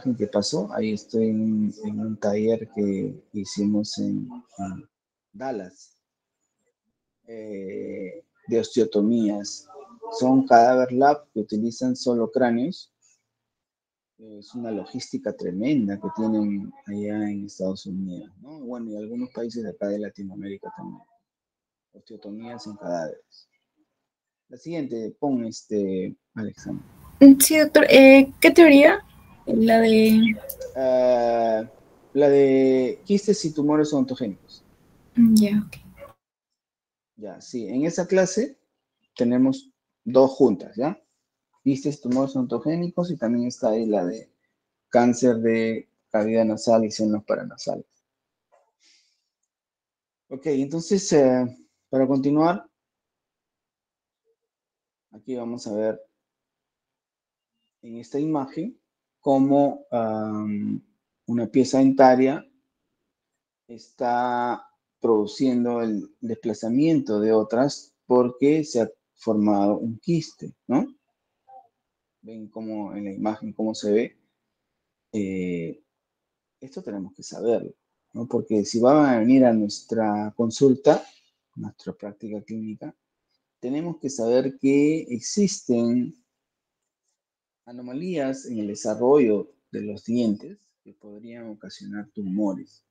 imagen que pasó, ahí estoy en un taller que hicimos en Dallas, de osteotomías. Son cadáver lab que utilizan solo cráneos. Es una logística tremenda que tienen allá en Estados Unidos, ¿no? Bueno, y algunos países de acá de Latinoamérica también. Osteotomías en cadáveres. La siguiente, pon Alexander. Sí, doctor. ¿Qué teoría? La de... La de quistes y tumores ontogénicos. Ya, ok. Ya, sí, en esa clase tenemos dos juntas, ¿ya? Quistes, tumores ontogénicos y también está ahí la de cáncer de cavidad nasal y senos paranasales. Ok, entonces, para continuar, aquí vamos a ver en esta imagen cómo una pieza dentaria está produciendo el desplazamiento de otras porque se ha formado un quiste, ¿no? Ven cómo en la imagen cómo se ve. Esto tenemos que saberlo, ¿no? Porque si van a venir a nuestra consulta, nuestra práctica clínica, tenemos que saber que existen anomalías en el desarrollo de los dientes que podrían ocasionar tumores.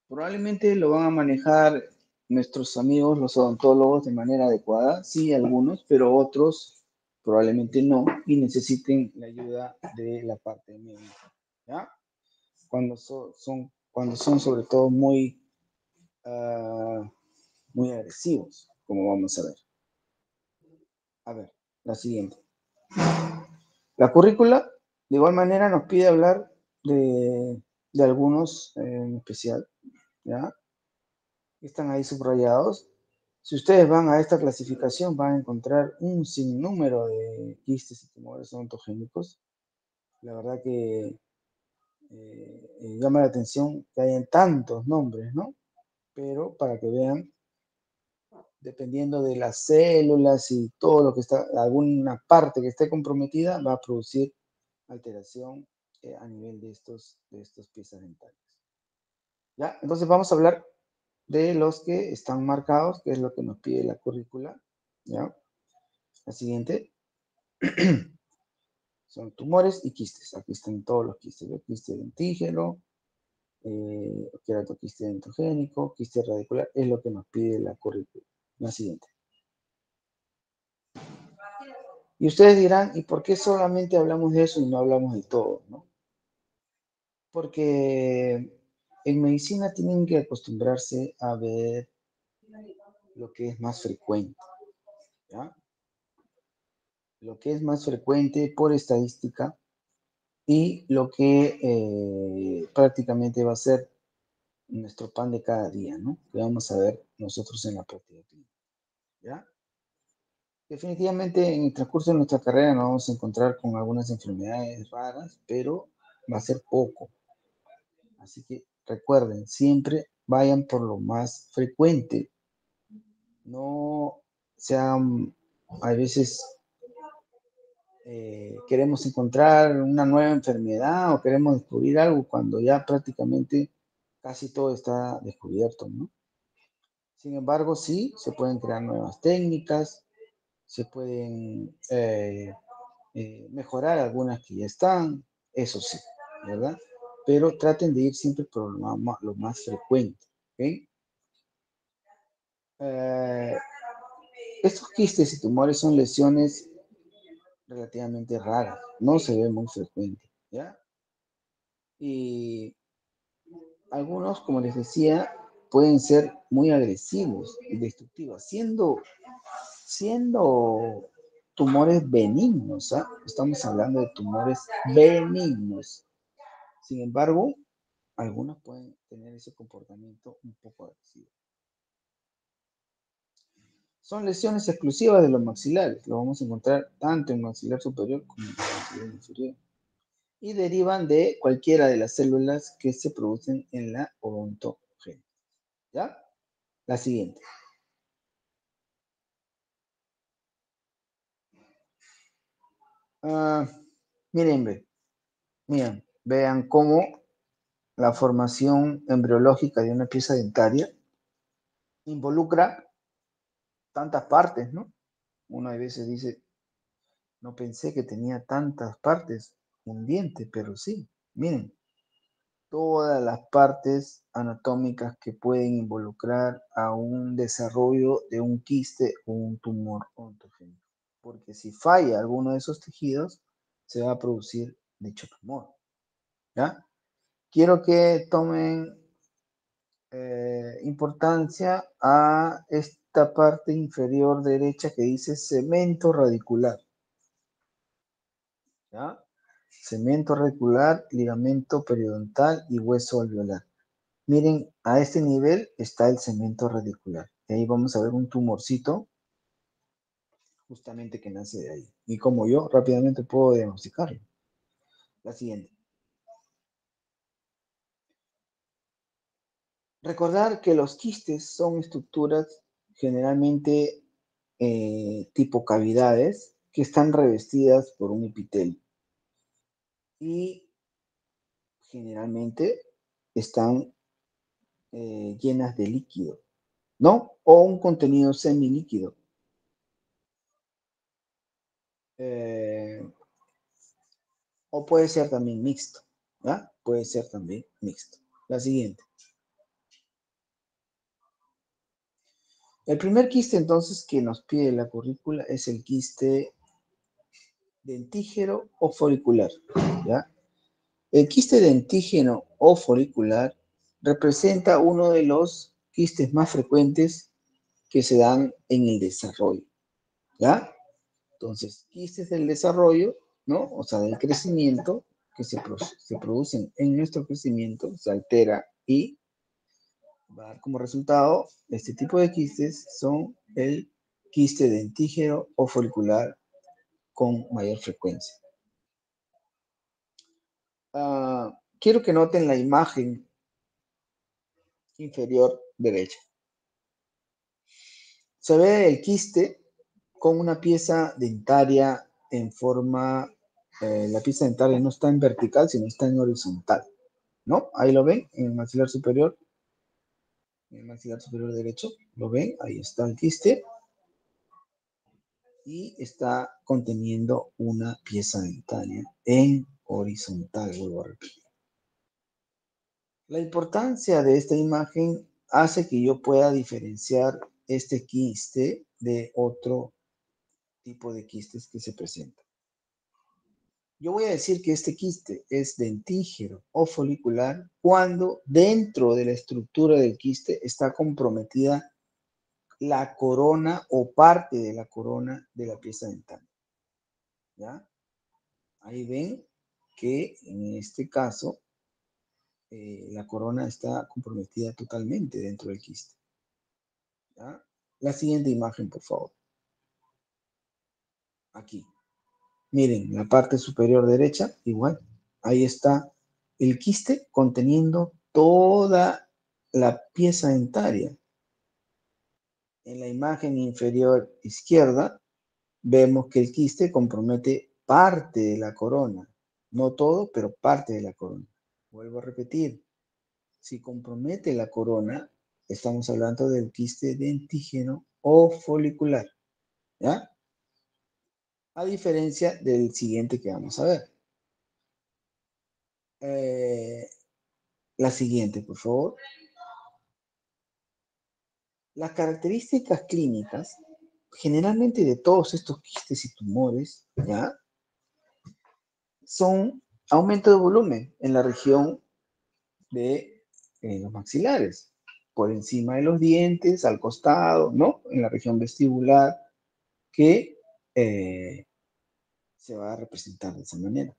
Probablemente lo van a manejar nuestros amigos, los odontólogos, de manera adecuada, sí, algunos, pero otros probablemente no, y necesiten la ayuda de la parte médica, ¿ya? Cuando son sobre todo muy, muy agresivos, como vamos a ver. A ver, la siguiente. La currícula, de igual manera, nos pide hablar de algunos en especial, ¿ya? Están ahí subrayados. Si ustedes van a esta clasificación, van a encontrar un sinnúmero de quistes y tumores odontogénicos. La verdad que llama la atención que hayan tantos nombres, ¿no? Pero para que vean, dependiendo de las células y todo lo que está, alguna parte que esté comprometida, va a producir alteración a nivel de estas piezas dentales. ¿Ya? Entonces vamos a hablar de los que están marcados, que es lo que nos pide la currícula. ¿Ya? La siguiente son tumores y quistes. Aquí están todos los quistes. ¿Ve? Quiste dentígeno, queratoquiste dentogénico, quiste radicular, es lo que nos pide la currícula. La siguiente. Y ustedes dirán, ¿y por qué solamente hablamos de eso y no hablamos de todo, ¿no? Porque en medicina tienen que acostumbrarse a ver lo que es más frecuente, ¿ya? Lo que es más frecuente por estadística y lo que prácticamente va a ser nuestro pan de cada día, ¿no? Que vamos a ver nosotros en la práctica clínica, ¿ya? Definitivamente en el transcurso de nuestra carrera nos vamos a encontrar con algunas enfermedades raras, pero va a ser poco. Así que recuerden, siempre vayan por lo más frecuente. No sean, a veces queremos encontrar una nueva enfermedad o queremos descubrir algo cuando ya prácticamente casi todo está descubierto, ¿no? Sin embargo, sí, se pueden crear nuevas técnicas, se pueden mejorar algunas que ya están, eso sí, ¿verdad? Pero traten de ir siempre por lo más frecuente, ¿ok? Estos quistes y tumores son lesiones relativamente raras, no se ve muy frecuente, ¿ya? Y algunos, como les decía, pueden ser muy agresivos y destructivos, siendo tumores benignos, ¿ah? Estamos hablando de tumores benignos. Sin embargo, algunos pueden tener ese comportamiento un poco agresivo. Son lesiones exclusivas de los maxilares, lo vamos a encontrar tanto en maxilar superior como en maxilar inferior. Y derivan de cualquiera de las células que se producen en la odontogénesis. ¿Ya? La siguiente. Miren, ve. Miren, vean cómo la formación embriológica de una pieza dentaria involucra tantas partes, ¿no? Uno a veces dice, no pensé que tenía tantas partes un diente, pero sí, miren, todas las partes anatómicas que pueden involucrar a un desarrollo de un quiste o un tumor odontogénico. Porque si falla alguno de esos tejidos, se va a producir dicho tumor. ¿Ya? Quiero que tomen importancia a esta parte inferior derecha que dice cemento radicular. ¿Ya? Cemento radicular, ligamento periodontal y hueso alveolar. Miren, a este nivel está el cemento radicular. Y ahí vamos a ver un tumorcito justamente que nace de ahí. Y como yo rápidamente puedo diagnosticarlo. La siguiente. Recordar que los quistes son estructuras generalmente tipo cavidades que están revestidas por un epitelio. Y generalmente están llenas de líquido, ¿no? O un contenido semilíquido. O puede ser también mixto, ¿ya? Puede ser también mixto. La siguiente. El primer quiste entonces que nos pide la currícula es el quiste dentígeno o folicular, ¿ya? El quiste dentígeno o folicular representa uno de los quistes más frecuentes que se dan en el desarrollo, ¿ya? Entonces, quistes del desarrollo, ¿no? O sea, del crecimiento que se producen en nuestro crecimiento, se altera y va a dar como resultado este tipo de quistes son el quiste dentígeno o folicular con mayor frecuencia. Quiero que noten la imagen inferior derecha. Se ve el quiste con una pieza dentaria en forma, la pieza dentaria no está en vertical, sino está en horizontal, ¿no? Ahí lo ven, en el maxilar superior derecho, ¿lo ven? Ahí está el quiste y está conteniendo una pieza dentaria en horizontal, vuelvo a repetir. La importancia de esta imagen hace que yo pueda diferenciar este quiste de otro tipo de quistes que se presentan. Yo voy a decir que este quiste es dentígeno o folicular cuando dentro de la estructura del quiste está comprometida la corona o parte de la corona de la pieza dental. ¿Ya? Ahí ven que en este caso la corona está comprometida totalmente dentro del quiste. ¿Ya? La siguiente imagen, por favor. Aquí. Miren, la parte superior derecha, igual. Ahí está el quiste conteniendo toda la pieza dentaria. En la imagen inferior izquierda vemos que el quiste compromete parte de la corona. No todo, pero parte de la corona. Vuelvo a repetir. Si compromete la corona, estamos hablando del quiste dentígeno o folicular. ¿Ya? A diferencia del siguiente que vamos a ver. La siguiente, por favor. Las características clínicas, generalmente de todos estos quistes y tumores, ¿ya? Son aumento de volumen en la región de los maxilares, por encima de los dientes, al costado, ¿no? En la región vestibular, que se va a representar de esa manera.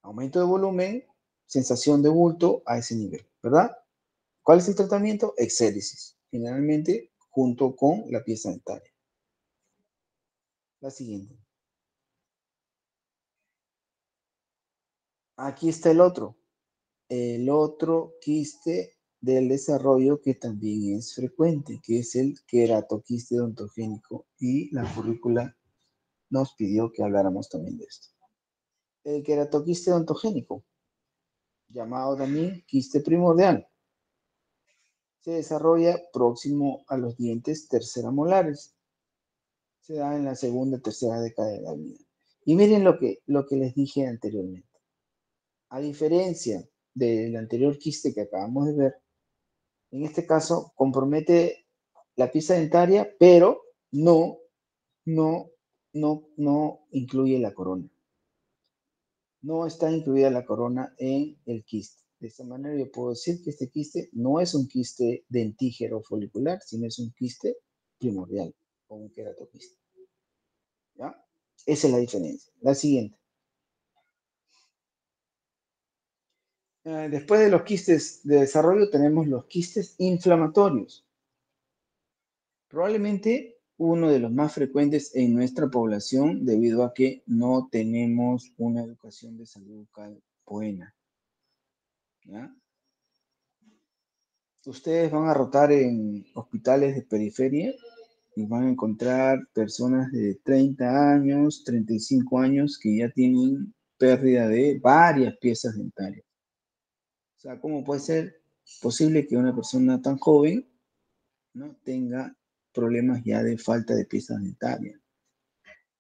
Aumento de volumen, sensación de bulto a ese nivel, ¿verdad? ¿Cuál es el tratamiento? Exéresis, generalmente junto con la pieza dentaria. La siguiente. Aquí está el otro quiste del desarrollo que también es frecuente, que es el queratoquiste odontogénico, y la currícula nos pidió que habláramos también de esto. el queratoquiste odontogénico, llamado también quiste primordial. Se desarrolla próximo a los dientes terceramolares. Se da en la segunda y tercera década de la vida. Y miren lo que les dije anteriormente. A diferencia del anterior quiste que acabamos de ver, en este caso compromete la pieza dentaria, pero no, no incluye la corona. No está incluida la corona en el quiste. De esta manera yo puedo decir que este quiste no es un quiste dentígero folicular, sino es un quiste primordial o un queratoquiste. ¿Ya? Esa es la diferencia. La siguiente. Después de los quistes de desarrollo tenemos los quistes inflamatorios. Probablemente uno de los más frecuentes en nuestra población debido a que no tenemos una educación de salud bucal buena. ¿Ya? Ustedes van a rotar en hospitales de periferia y van a encontrar personas de 30 años, 35 años que ya tienen pérdida de varias piezas dentarias. O sea, ¿cómo puede ser posible que una persona tan joven no tenga problemas ya de falta de piezas dentarias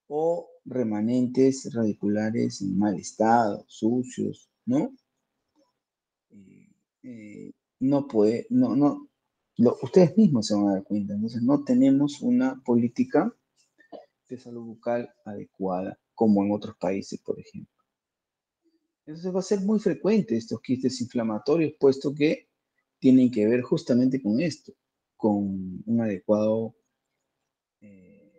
o remanentes radiculares en mal estado, sucios, ¿no? Eh, eh, no puede, ustedes mismos se van a dar cuenta. Entonces, no tenemos una política de salud bucal adecuada, como en otros países, por ejemplo. Entonces, va a ser muy frecuente estos quistes inflamatorios, puesto que tienen que ver justamente con esto, con un adecuado eh,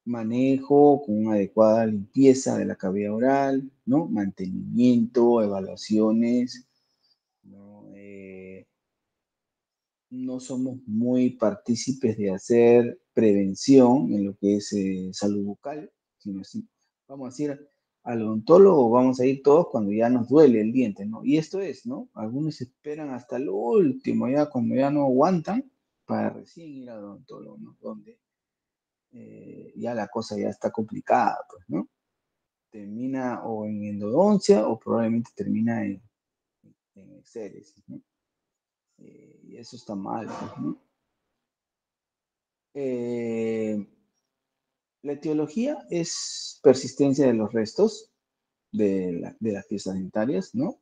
manejo, con una adecuada limpieza de la cavidad oral, ¿no? Mantenimiento, evaluaciones, ¿no? No somos muy partícipes de hacer prevención en lo que es salud bucal, sino así, vamos a decir, al odontólogo vamos a ir todos cuando ya nos duele el diente, ¿no? Y esto es, ¿no? Algunos esperan hasta lo último, ya cuando ya no aguantan, para recién ir al odontólogo, ¿no? Donde ya la cosa ya está complicada, pues, ¿no? Termina o en endodoncia o probablemente termina en exéresis, ¿no? Y eso está mal, pues, ¿no? La etiología es persistencia de los restos de las piezas dentarias, ¿no?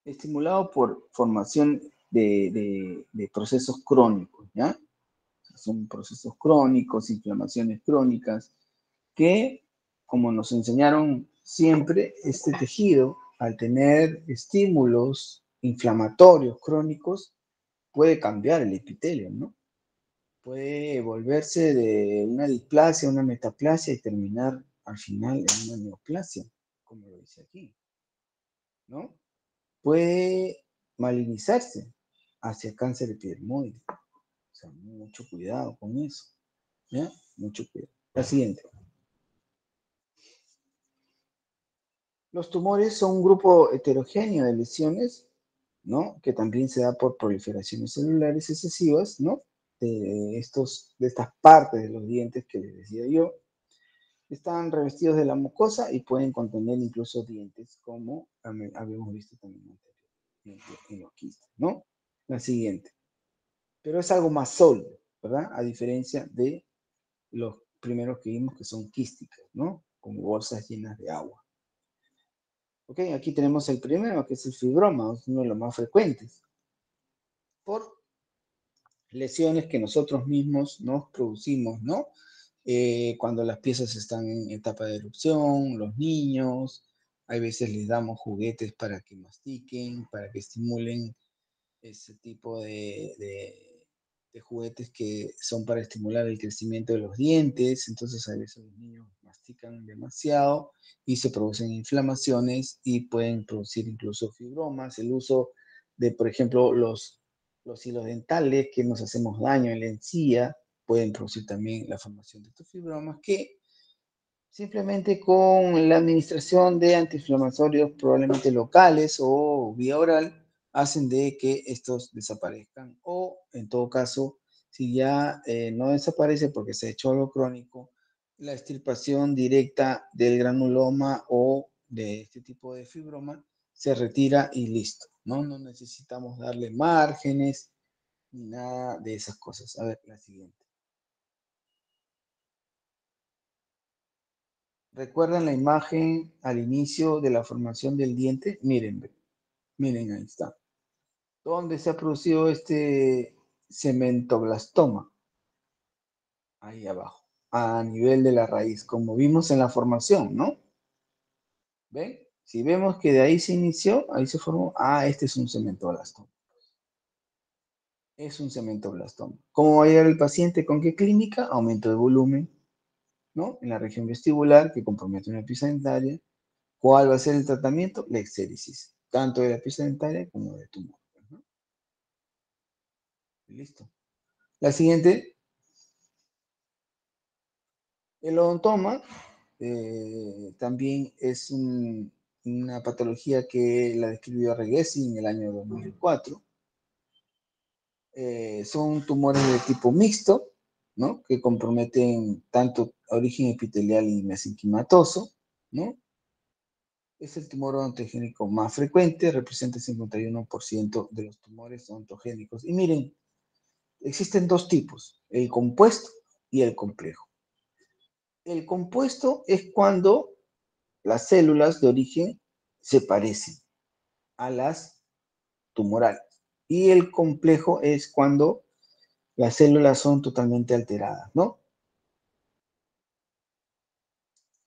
Estimulado por formación de procesos crónicos, ¿ya? Son procesos crónicos, inflamaciones crónicas, que, como nos enseñaron siempre, este tejido, al tener estímulos inflamatorios crónicos, puede cambiar el epitelio, ¿no? Puede volverse de una displasia a una metaplasia y terminar al final en una neoplasia, como lo dice aquí, ¿no? Puede malignizarse hacia cáncer epidermoide. O sea, mucho cuidado con eso, ¿ya? Mucho cuidado. La siguiente. Los tumores son un grupo heterogéneo de lesiones, ¿no? Que también se da por proliferaciones celulares excesivas, ¿no? De estas partes de los dientes que les decía yo. Están revestidos de la mucosa y pueden contener incluso dientes, como habíamos visto también anteriormente en los quistes, ¿no? La siguiente. Pero es algo más sólido, ¿verdad? A diferencia de los primeros que vimos que son quísticos, ¿no? Como bolsas llenas de agua. Ok, aquí tenemos el primero, que es el fibroma, uno de los más frecuentes, por lesiones que nosotros mismos nos producimos, ¿no? Cuando las piezas están en etapa de erupción, los niños, hay veces les damos juguetes para que mastiquen, para que estimulen ese tipo de juguetes que son para estimular el crecimiento de los dientes. Entonces a veces los niños mastican demasiado y se producen inflamaciones y pueden producir incluso fibromas. El uso de, por ejemplo, los hilos dentales que nos hacemos daño en la encía pueden producir también la formación de estos fibromas que simplemente con la administración de antiinflamatorios probablemente locales o vía oral hacen de que estos desaparezcan o en todo caso si ya no desaparece porque se ha hecho algo crónico, la extirpación directa del granuloma o de este tipo de fibroma se retira y listo, ¿no? No necesitamos darle márgenes ni nada de esas cosas. A ver, la siguiente. ¿Recuerdan la imagen al inicio de la formación del diente? Miren, miren, ahí está. ¿Dónde se ha producido este cementoblastoma? Ahí abajo, a nivel de la raíz, como vimos en la formación, ¿no? ¿Ven? Si vemos que de ahí se inició, ahí se formó, este es un cementoblastoma. Es un cementoblastoma. ¿Cómo va a llegar el paciente? ¿Con qué clínica? Aumento de volumen, ¿no? En la región vestibular, que compromete una pieza dentaria. ¿Cuál va a ser el tratamiento? La exéresis, tanto de la pieza dentaria como de tumor, ¿no? Listo. La siguiente, el odontoma, también es una patología que la describió Reghesi en el año 2004. Son tumores de tipo mixto, ¿no? Que comprometen tanto origen epitelial y mesenquimatoso, ¿no? Es el tumor odontogénico más frecuente, representa el 51% de los tumores odontogénicos. Y miren, existen dos tipos, el compuesto y el complejo. El compuesto es cuando las células de origen se parecen a las tumorales. Y el complejo es cuando las células son totalmente alteradas, ¿no?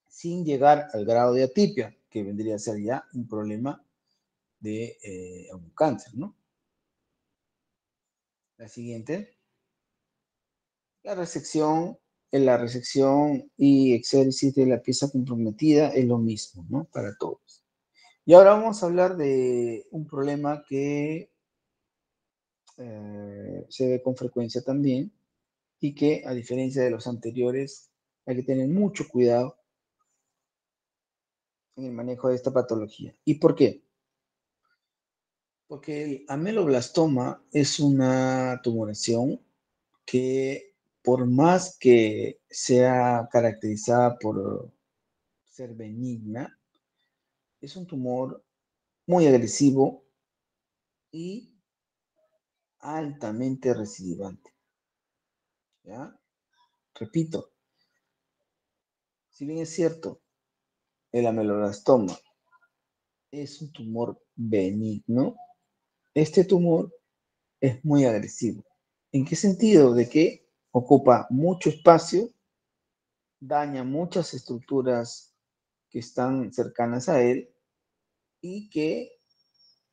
Sin llegar al grado de atipia, que vendría a ser ya un problema de un cáncer, ¿no? La siguiente, la resección y exéresis de la pieza comprometida es lo mismo, ¿no? Para todos. Y ahora vamos a hablar de un problema que se ve con frecuencia también y que, a diferencia de los anteriores, hay que tener mucho cuidado en el manejo de esta patología. ¿Y por qué? Porque el ameloblastoma es una tumoración que, por más que sea caracterizada por ser benigna, es un tumor muy agresivo y altamente recidivante. ¿Ya? Repito, si bien es cierto, el ameloblastoma es un tumor benigno, este tumor es muy agresivo. ¿En qué sentido? De que ocupa mucho espacio, daña muchas estructuras que están cercanas a él y que,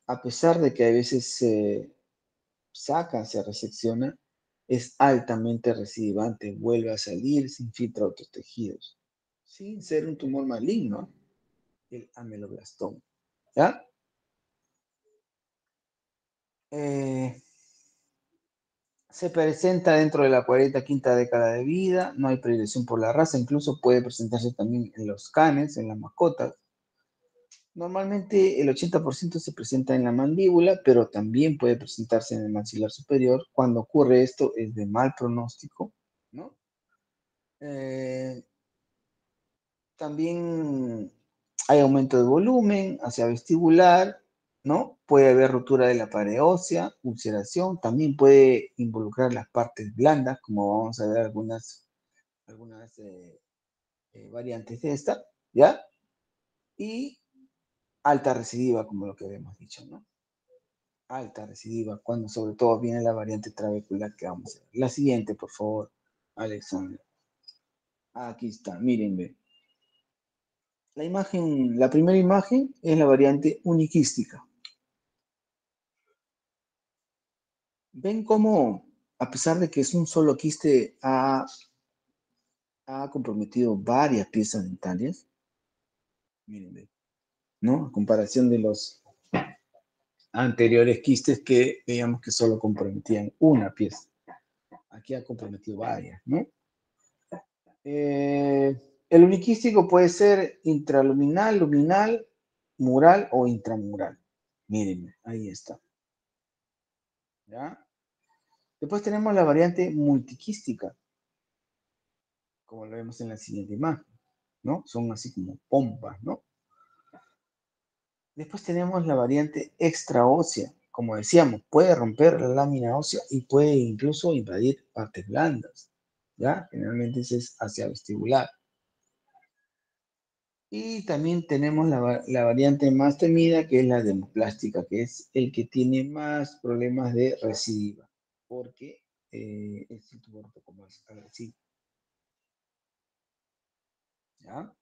a pesar de que a veces se saca, se resecciona, es altamente recidivante, vuelve a salir, se infiltra a otros tejidos, sin ser un tumor maligno, el ameloblastoma. ¿Ya? Eh, Se presenta dentro de la 45ª década de vida, no hay predilección por la raza, incluso puede presentarse también en los canes, en las mascotas. Normalmente el 80% se presenta en la mandíbula, pero también puede presentarse en el maxilar superior. Cuando ocurre esto es de mal pronóstico, ¿no? Eh, También hay aumento de volumen hacia vestibular, ¿no? Puede haber rotura de la pared ósea, ulceración, también puede involucrar las partes blandas, como vamos a ver algunas variantes de esta, ¿ya? Y alta recidiva, como lo que habíamos dicho, ¿no? Alta recidiva, cuando sobre todo viene la variante trabecular que vamos a ver. La siguiente, por favor, Alexander. Aquí está, miren, ven. La primera imagen es la variante uniquística. Ven cómo, a pesar de que es un solo quiste, ha comprometido varias piezas dentarias. Miren, ven, ¿no? A comparación de los anteriores quistes que veíamos que solo comprometían una pieza. Aquí ha comprometido varias, ¿no? El uniquístico puede ser intraluminal, luminal, mural o intramural. Miren, ahí está. ¿Ya? Después tenemos la variante multiquística. como lo vemos en la siguiente imagen, ¿no? Son así como pompas, ¿no? Después tenemos la variante extraósea. Como decíamos, puede romper la lámina ósea y puede incluso invadir partes blandas, ¿ya? Generalmente ese es hacia vestibular. Y también tenemos la variante más temida, que es la dermoplástica, que es el que tiene más problemas de recidiva, porque es un tumor un poco más agresivo, ¿ya?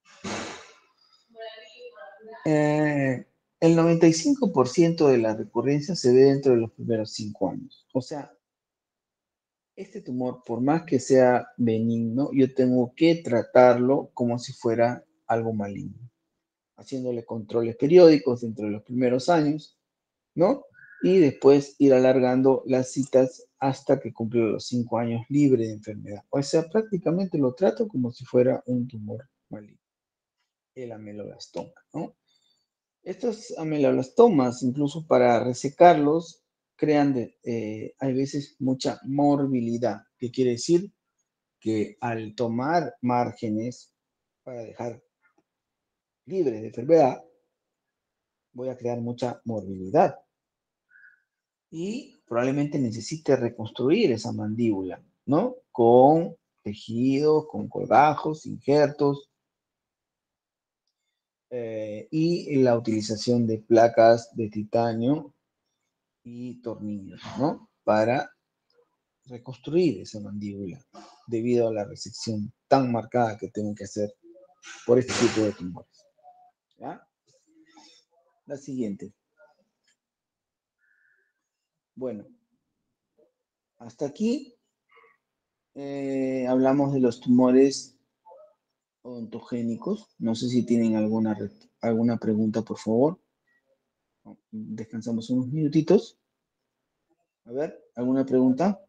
El 95% de la recurrencia se ve dentro de los primeros 5 años. O sea, este tumor, por más que sea benigno, yo tengo que tratarlo como si fuera algo maligno, haciéndole controles periódicos dentro de los primeros años, ¿no? Y después ir alargando las citas hasta que cumpla los 5 años libre de enfermedad. O sea, prácticamente lo trato como si fuera un tumor maligno, el ameloblastoma, ¿no? Estos ameloblastomas, incluso para resecarlos, hay veces mucha morbilidad, que quiere decir que al tomar márgenes para dejar libres de enfermedad, voy a crear mucha morbilidad y probablemente necesite reconstruir esa mandíbula, ¿no? Con tejidos, con colgajos, injertos y la utilización de placas de titanio y tornillos, ¿no? Para reconstruir esa mandíbula debido a la resección tan marcada que tengo que hacer por este tipo de tumores. ¿Ya? La siguiente. Bueno, hasta aquí hablamos de los tumores odontogénicos. No sé si tienen alguna pregunta, por favor. Descansamos unos minutitos. A ver, ¿alguna pregunta?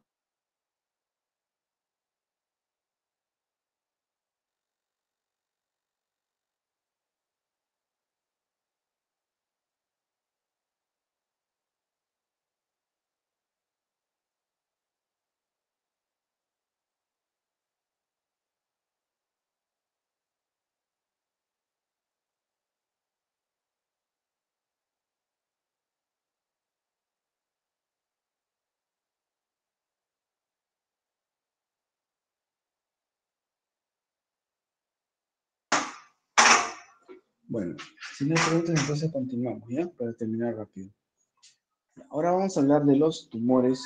Bueno, si no hay preguntas, entonces continuamos, ¿ya? Para terminar rápido. Ahora vamos a hablar de los tumores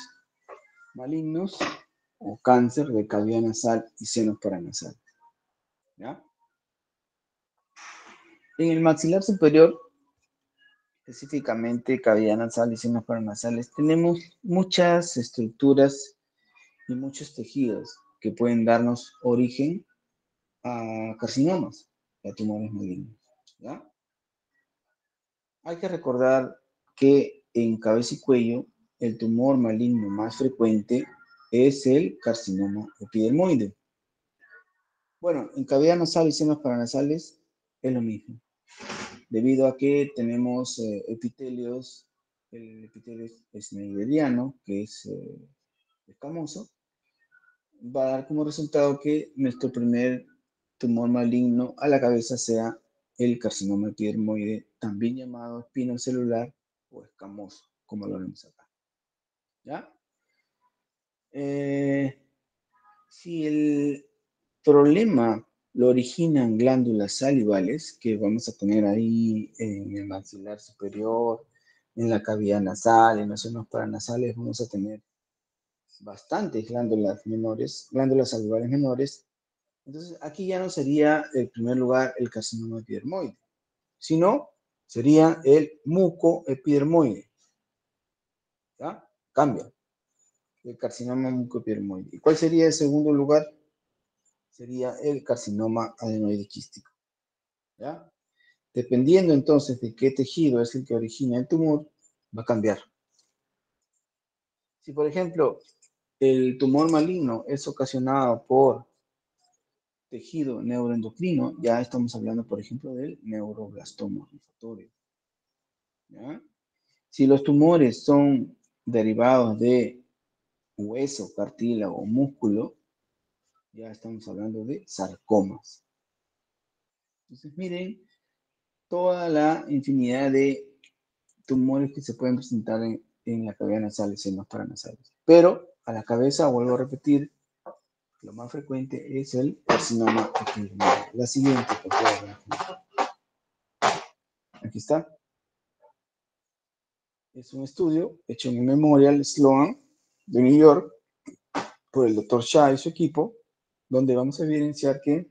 malignos o cáncer de cavidad nasal y senos paranasales, ¿ya? En el maxilar superior, específicamente cavidad nasal y senos paranasales, tenemos muchas estructuras y muchos tejidos que pueden darnos origen a carcinomas, a tumores malignos, ¿ya? Hay que recordar que en cabeza y cuello el tumor maligno más frecuente es el carcinoma epidermoide. Bueno, en cavidad nasal y senos paranasales es lo mismo, debido a que tenemos epitelios, el epitelio schneideriano, que es escamoso, va a dar como resultado que nuestro primer tumor maligno a la cabeza sea el carcinoma epidermoide, también llamado espinocelular o escamoso, como lo vemos acá. ¿Ya? Si el problema lo originan glándulas salivales, que vamos a tener ahí en el maxilar superior, en la cavidad nasal, en los senos paranasales, vamos a tener bastantes glándulas menores, glándulas salivales menores. Entonces, aquí ya no sería en primer lugar el carcinoma epidermoide, sino sería el mucoepidermoide. ¿Ya? Cambia. El carcinoma mucoepidermoide. ¿Y cuál sería el segundo lugar? Sería el carcinoma adenoide quístico. ¿Ya? Dependiendo entonces de qué tejido es el que origina el tumor, va a cambiar. Si, por ejemplo, el tumor maligno es ocasionado por tejido neuroendocrino, ya estamos hablando, por ejemplo, del neuroblastoma rifatorio. ¿Ya? Si los tumores son derivados de hueso, cartílago o músculo, Ya estamos hablando de sarcomas. Entonces, miren toda la infinidad de tumores que se pueden presentar en la cavidad nasal y senos paranasales. Pero a la cabeza, vuelvo a repetir, lo más frecuente es el carcinoma epidurmal. La siguiente, por favor. Aquí está. Es un estudio hecho en el Memorial Sloan de New York por el Dr. Shah y su equipo, donde vamos a evidenciar que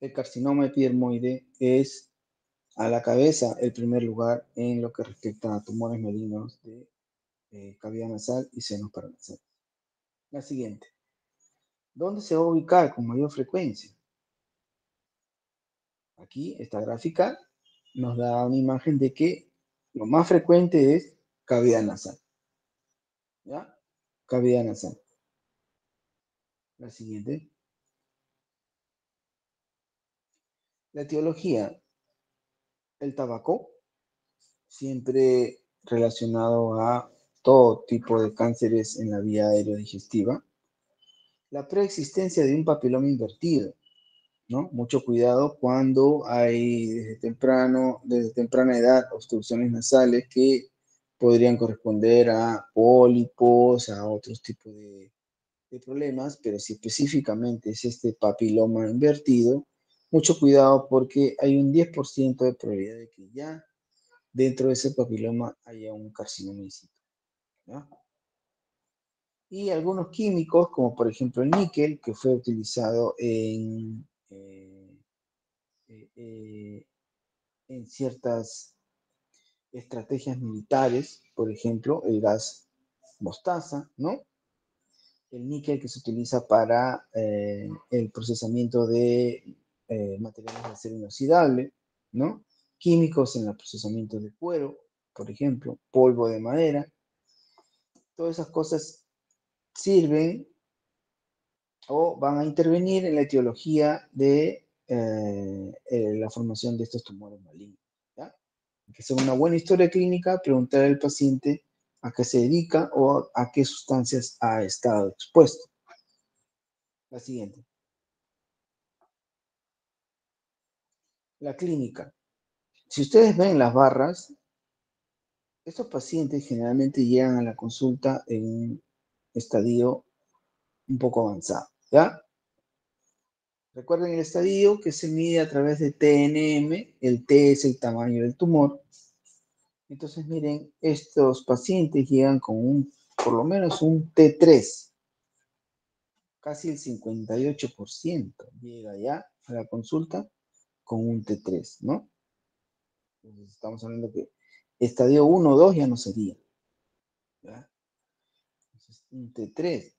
el carcinoma epidermoide es a la cabeza el primer lugar en lo que respecta a tumores malignos de cavidad nasal y senos paranasales. La siguiente. ¿Dónde se va a ubicar con mayor frecuencia? Aquí, esta gráfica nos da una imagen de que lo más frecuente es cavidad nasal. ¿Ya? Cavidad nasal. La siguiente. La etiología. El tabaco, siempre relacionado a todo tipo de cánceres en la vía aerodigestiva. La preexistencia de un papiloma invertido, ¿no? Mucho cuidado cuando hay desde temprana edad obstrucciones nasales que podrían corresponder a pólipos, a otros tipos de problemas, pero si específicamente es este papiloma invertido, mucho cuidado porque hay un 10% de probabilidad de que ya dentro de ese papiloma haya un carcinoma in situ, ¿ya? Y algunos químicos, como por ejemplo el níquel, que fue utilizado en ciertas estrategias militares, por ejemplo, el gas mostaza, ¿no? El níquel que se utiliza para el procesamiento de materiales de acero inoxidable, ¿no? Químicos en el procesamiento de cuero, por ejemplo, polvo de madera. Todas esas cosas sirven o van a intervenir en la etiología de la formación de estos tumores malignos. ¿Ya? Que sea una buena historia clínica, preguntar al paciente a qué se dedica o a qué sustancias ha estado expuesto. La siguiente. La clínica. Si ustedes ven las barras, estos pacientes generalmente llegan a la consulta en un estadio un poco avanzado, ¿ya? Recuerden el estadio que se mide a través de TNM, el T es el tamaño del tumor. Entonces, miren, estos pacientes llegan con por lo menos un T3, casi el 58% llega ya a la consulta con un T3, ¿no? Entonces, estamos hablando que estadio 1 o 2 ya no sería, ¿ya? Entonces, un T3.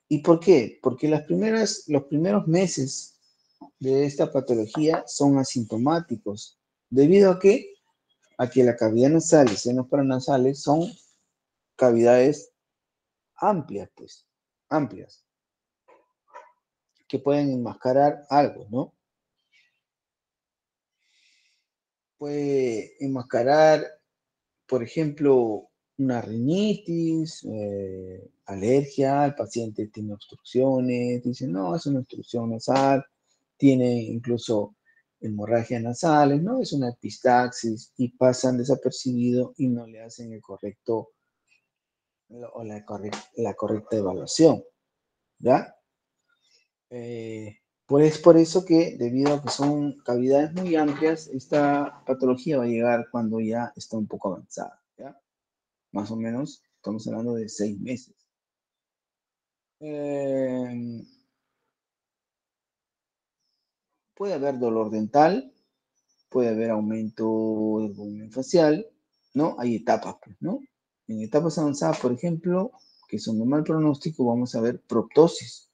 ¿Y por qué? Porque los primeros meses de esta patología son asintomáticos, debido a que la cavidad nasal y senos paranasales son cavidades amplias, pues, amplias, que pueden enmascarar algo, ¿no? Puede enmascarar, por ejemplo, una rinitis, alergia, el paciente tiene obstrucciones, dice, no, es una obstrucción nasal, tiene incluso hemorragias nasales, ¿no? Es una epistaxis y pasan desapercibido y no le hacen el correcto o la correcta evaluación, ¿ya? Pues es por eso que, debido a que son cavidades muy amplias, esta patología va a llegar cuando ya está un poco avanzada, ¿ya? Más o menos, estamos hablando de 6 meses. Puede haber dolor dental, puede haber aumento del volumen facial, ¿no? Hay etapas, pues, ¿no? En etapas avanzadas, por ejemplo, que son de mal pronóstico, vamos a ver proptosis.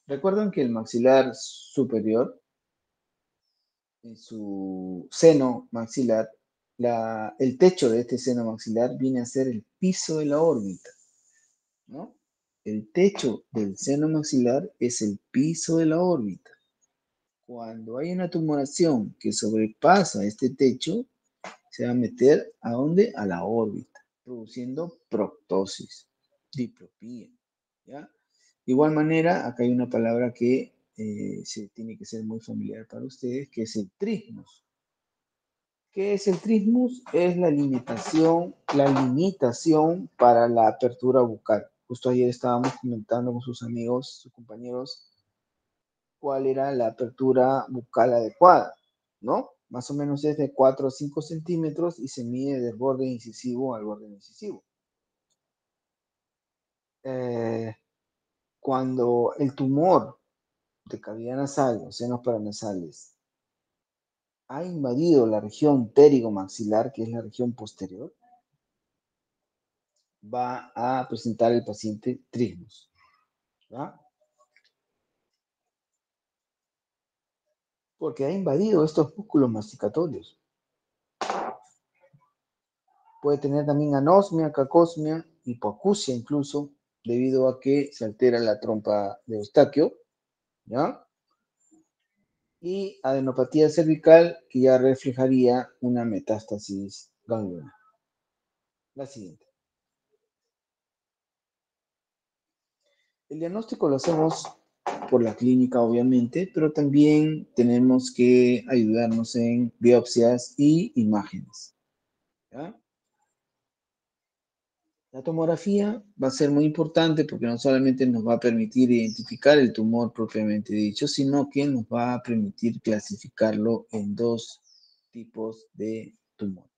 Recuerden que el maxilar superior, en su seno maxilar, el techo de este seno maxilar viene a ser el piso de la órbita, ¿no? El techo del seno maxilar es el piso de la órbita. Cuando hay una tumoración que sobrepasa este techo, se va a meter ¿a dónde? A la órbita, produciendo proptosis, diplopía, ¿ya? De igual manera, acá hay una palabra que se tiene que ser muy familiar para ustedes, que es el trismus. ¿Qué es el trismus? Es la limitación para la apertura bucal. Justo ayer estábamos comentando con sus amigos, sus compañeros, cuál era la apertura bucal adecuada, ¿no? Más o menos es de 4 a 5 centímetros y se mide del borde incisivo al borde incisivo. Cuando el tumor de cavidad nasal o senos paranasales ha invadido la región pterigomaxilar, que es la región posterior, va a presentar el paciente trismus, ¿verdad? Porque ha invadido estos músculos masticatorios. Puede tener también anosmia, cacosmia, hipoacusia incluso, debido a que se altera la trompa de Eustaquio, ¿ya? Y adenopatía cervical, que ya reflejaría una metástasis ganglionar. La siguiente. El diagnóstico lo hacemos por la clínica, obviamente, pero también tenemos que ayudarnos en biopsias y imágenes, ¿ya? La tomografía va a ser muy importante porque no solamente nos va a permitir identificar el tumor propiamente dicho, sino que nos va a permitir clasificarlo en dos tipos de tumor.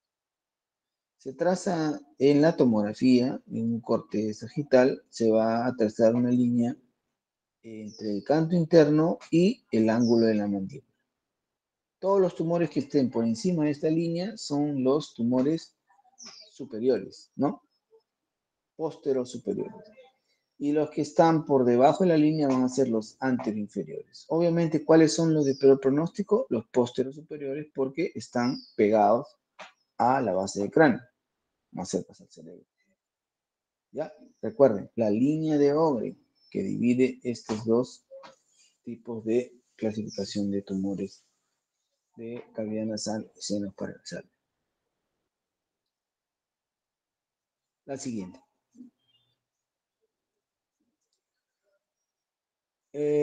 Se traza en la tomografía, en un corte sagital, se va a trazar una línea entre el canto interno y el ángulo de la mandíbula. Todos los tumores que estén por encima de esta línea son los tumores superiores, ¿no? Posterosuperiores. Y los que están por debajo de la línea van a ser los anteroinferiores. Obviamente, ¿cuáles son los de peor pronóstico? Los posterosuperiores, porque están pegados a la base del cráneo, más cerca al cerebro. ¿Ya? Recuerden, la línea de Ogre que divide estos dos tipos de clasificación de tumores de cavidad nasal y senos paranasales. La siguiente.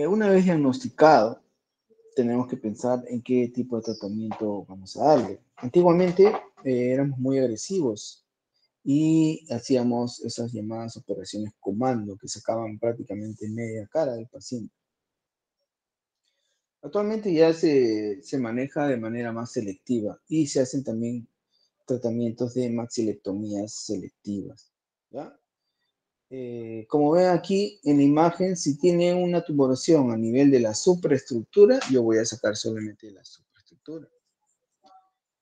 Una vez diagnosticado, tenemos que pensar en qué tipo de tratamiento vamos a darle. Antiguamente éramos muy agresivos y hacíamos esas llamadas operaciones comando que sacaban prácticamente media cara del paciente. Actualmente ya se maneja de manera más selectiva y se hacen también tratamientos de maxilectomías selectivas, ¿ya? Como ven aquí en la imagen, si tiene una tumoración a nivel de la supraestructura, yo voy a sacar solamente la supraestructura.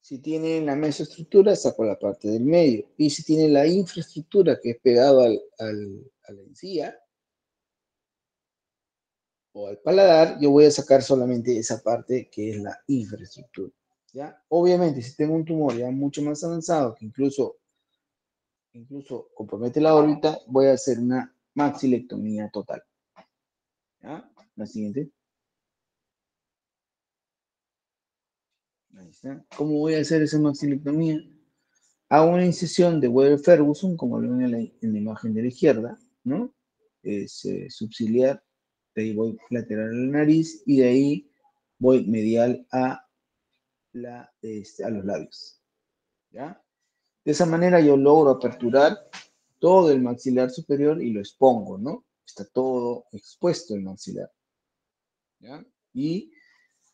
Si tiene la mesoestructura, saco la parte del medio. Y si tiene la infraestructura, que es pegado a la encía o al paladar, yo voy a sacar solamente esa parte que es la infraestructura, ¿ya? Obviamente, si tengo un tumor ya mucho más avanzado, que incluso compromete la órbita, voy a hacer una maxilectomía total, ¿ya? La siguiente. Ahí está. ¿Cómo voy a hacer esa maxilectomía? Hago una incisión de Weber-Ferguson, como lo ven en la imagen de la izquierda, ¿no? Es subciliar, de ahí voy lateral a la nariz y de ahí voy medial a los labios, ¿ya? De esa manera yo logro aperturar todo el maxilar superior y lo expongo, ¿no? Está todo expuesto el maxilar, ¿ya? Y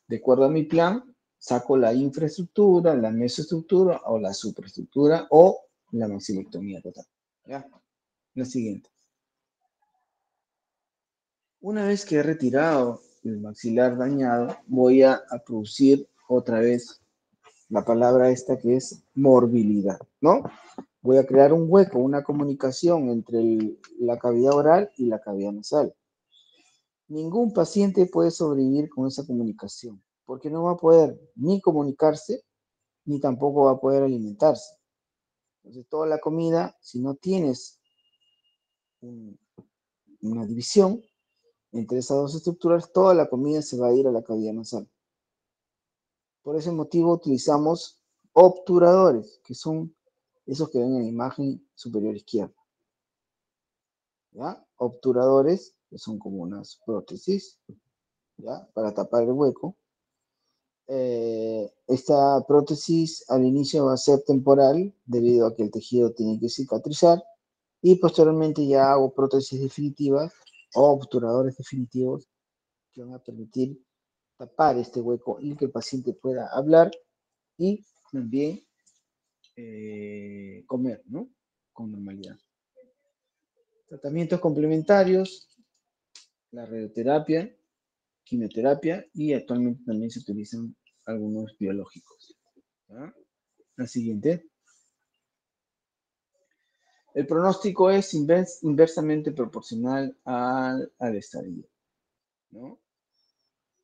de acuerdo a mi plan, saco la infraestructura, la mesoestructura o la supraestructura o la maxilectomía total, ¿ya? La siguiente. Una vez que he retirado el maxilar dañado, voy a producir otra vez la palabra esta que es morbilidad, ¿no? Voy a crear un hueco, una comunicación entre la cavidad oral y la cavidad nasal. Ningún paciente puede sobrevivir con esa comunicación, porque no va a poder ni comunicarse, ni tampoco va a poder alimentarse. Entonces, toda la comida, si no tienes una división entre esas dos estructuras, toda la comida se va a ir a la cavidad nasal. Por ese motivo utilizamos obturadores, que son esos que ven en la imagen superior izquierda, ¿ya? Obturadores que son como unas prótesis, ¿ya? Para tapar el hueco. Esta prótesis al inicio va a ser temporal debido a que el tejido tiene que cicatrizar y posteriormente ya hago prótesis definitivas o obturadores definitivos que van a permitir tapar este hueco y que el paciente pueda hablar y también comer, ¿no? Con normalidad. Tratamientos complementarios, la radioterapia, quimioterapia y actualmente también se utilizan algunos biológicos. ¿Ya? La siguiente. El pronóstico es inversamente proporcional al estadio, ¿no?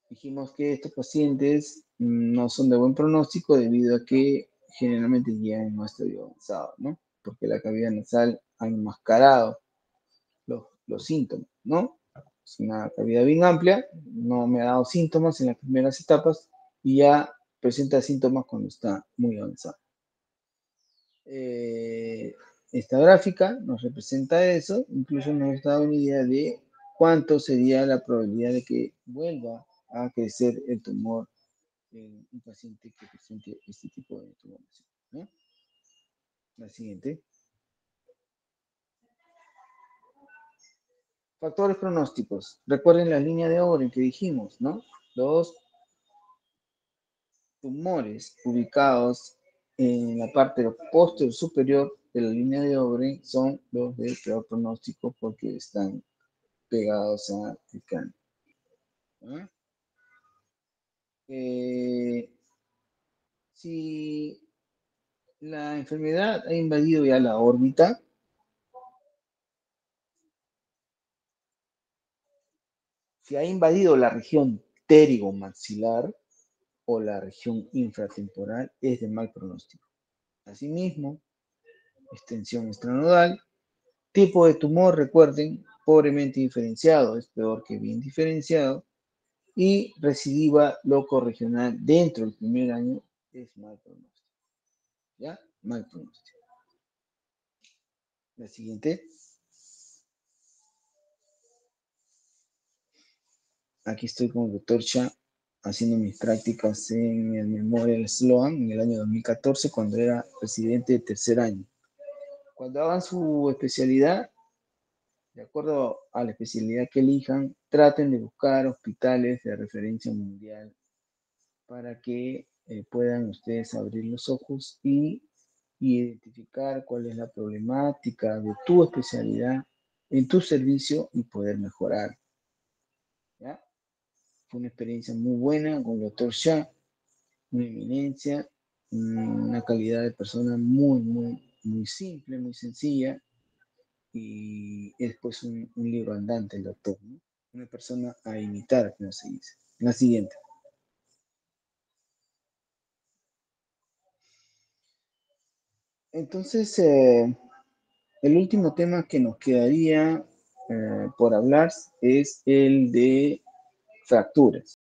Dijimos que estos pacientes no son de buen pronóstico debido a que generalmente llegan en un estadio avanzado, ¿no? Porque la cavidad nasal ha enmascarado los síntomas, ¿no? Es una cavidad bien amplia, no me ha dado síntomas en las primeras etapas y ya presenta síntomas cuando está muy avanzado. Esta gráfica nos representa eso, incluso nos da una idea de cuánto sería la probabilidad de que vuelva a crecer el tumor en un paciente que presente este tipo de tumoración, ¿no? La siguiente. Factores pronósticos. Recuerden la línea de Oren que dijimos, ¿no? Los tumores ubicados en la parte posterior superior de la línea de Oren son los de peor pronóstico porque están pegados al cráneo. ¿Ah? Si la enfermedad ha invadido ya la órbita, si ha invadido la región pterigomaxilar o la región infratemporal, es de mal pronóstico. Asimismo, extensión extranodal, tipo de tumor, recuerden, pobremente diferenciado, es peor que bien diferenciado, y recidiva loco-regional dentro del primer año es mal pronóstico. ¿Ya? Mal pronóstico. La siguiente. Aquí estoy con el doctor Shah haciendo mis prácticas en el Memorial Sloan en el año 2014 cuando era residente de tercer año. Cuando hagan su especialidad, de acuerdo a la especialidad que elijan, traten de buscar hospitales de referencia mundial para que puedan ustedes abrir los ojos y identificar cuál es la problemática de tu especialidad en tu servicio y poder mejorar. ¿Ya? Fue una experiencia muy buena con el doctor Shah, una eminencia, una calidad de persona muy simple, muy sencilla, y es pues un libro andante el doctor, ¿no? Una persona a imitar, como se dice. La siguiente. Entonces, el último tema que nos quedaría por hablar es el de fracturas.